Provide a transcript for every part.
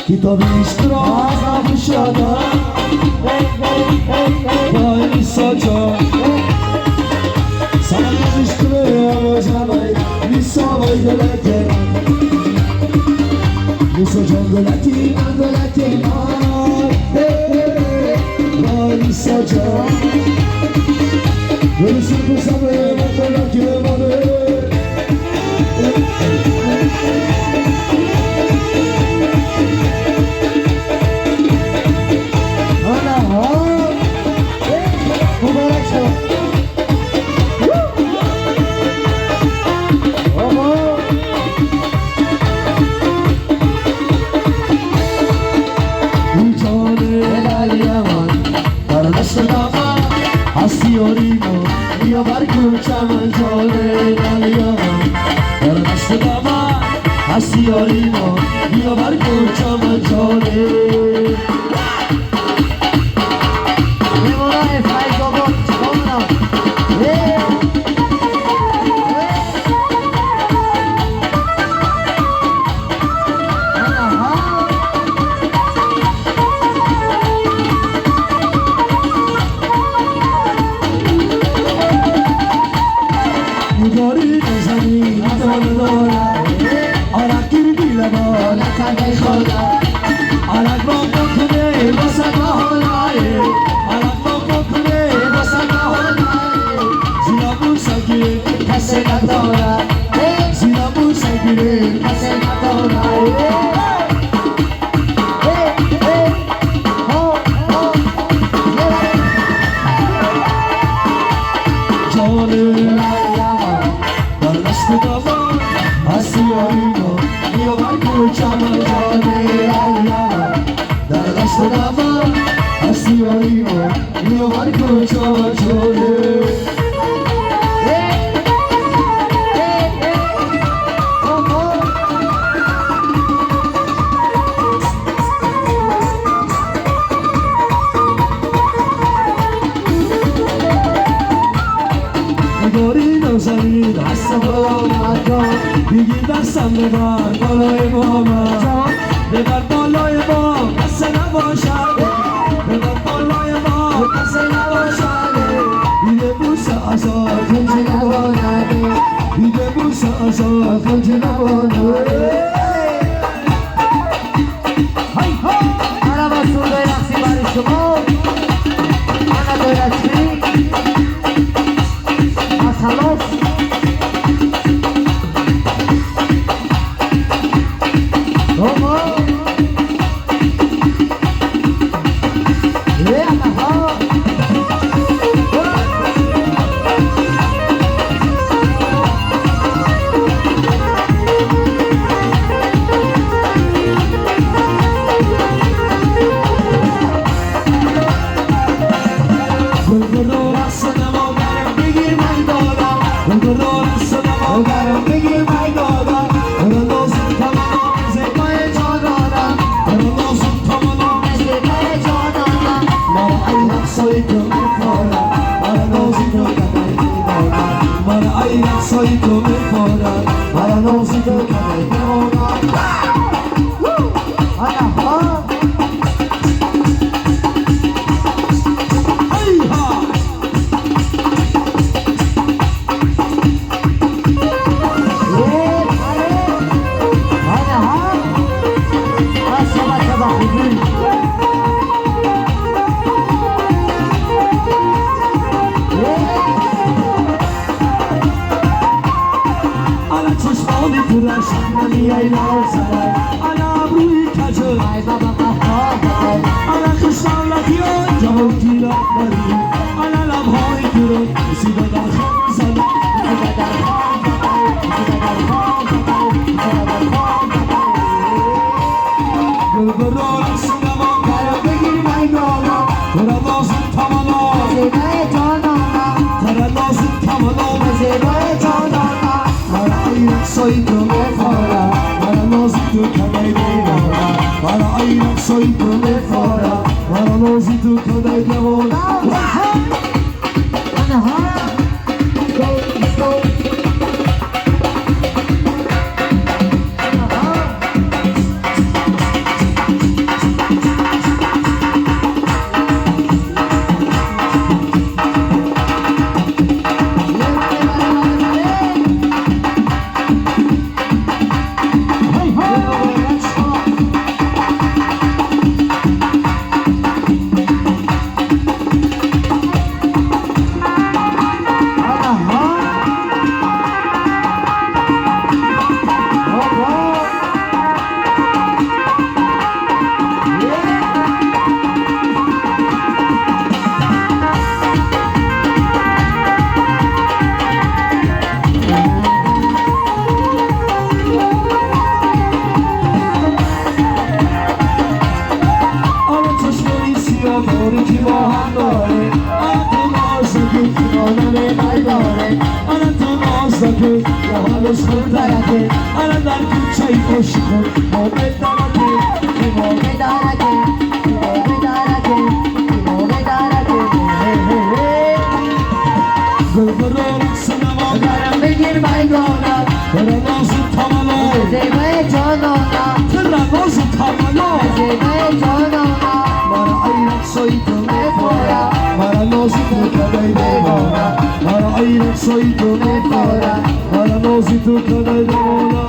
Kitabi iskra buşada Vay saca Sana yazıştırıyor canay Nisavay delete Nisacan delete delete Vay saca Görürsün bu sabrı delete bana Asiorimo, io barco chaman jole naliama. Parnasdama, asiorimo, io barco chaman jole. Demora e fai gogo, komna. Ay baba kahve على خشم لخیان جهان گیرد بری على لبهای گران رسیده در خم زنه Kita dar khom Kita dar khom Kita dar khom گلبران سینما Kalau begini main dona ترنازم تمنا Zebaya canona ترنازم تمنا Zebaya canona مرا ایرک سایتو Mefora مرا نازی تو کنای دیوارا مرا ایرک سایتو Mefora مرا نازی تو کنای دیوارا داری که با هم داره تو نازده کنانه نداره تو نازده یا حالش خود درکه در کوچه ای خوشی خود موقع درکه Moge darake Moge darake Moge darake گلبران سینما Karam begir maydona ترنازم تمنا Zebaya canona ترنازم تمنا Zebaya canona مرا ایرک سایتو Mefora مرا نازی تو کنای دیوارا مرا ایرک سایتو Mefora مرا نازی تو کنای دیوارا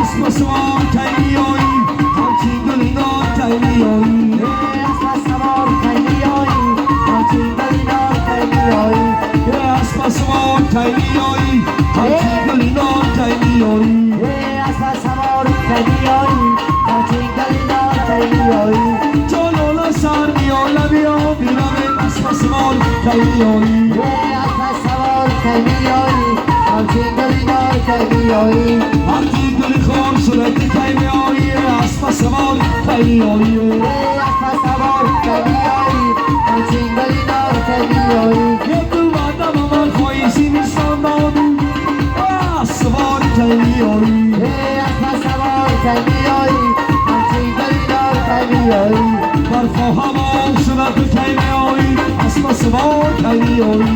اسم سوار کی میایی همچین گلیدار کی میایی Asma savar kaymiyoi Hamchin galinar kaymiyoi اسم سوار کی میایی همچین گلیدار کی میایی Asma savar kaymiyoi Hamchin galinar kaymiyoi جانالا سر میالا بیا بیرم اسم سوار کی میایی Asma savar kaymiyoi Hamchin galinar kaymiyoi وقتی گلی خور صورت کی میایی اسم سوار کی میایی Asma savar kaymiyoi Hamchin galinar kaymiyoi یه دل بعدم من خواهیزی نیستم دادی سوار کی میایی Asma savar kaymiyoi Hamchin galinar kaymiyoi برخواهم آن صورت کی میایی اسم سوار کی میایی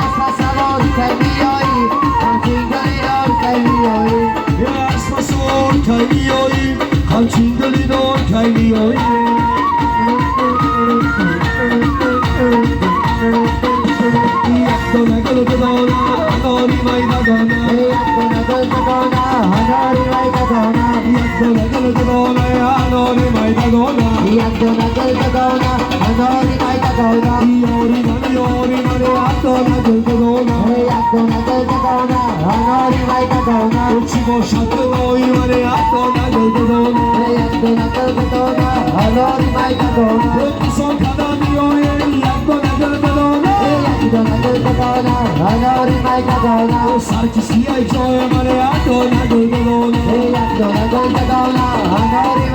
Asma savar kaymiyoi Hamchin galinar kaymiyoi اسم سوار کی میایی همچین گلیدار کی میایی یک دانه گل بدانم اناری میده دانم یک دانه گل بدانم اناری میده دانم یاری من یک دانه گل بدانم چی باشد بلایی من یک دانه گل بدانم بسان کدام میایی یک دانه گل بدانم سر کسی ای جای من یک دانه گل بدانم یک دانه گل بدانم اناری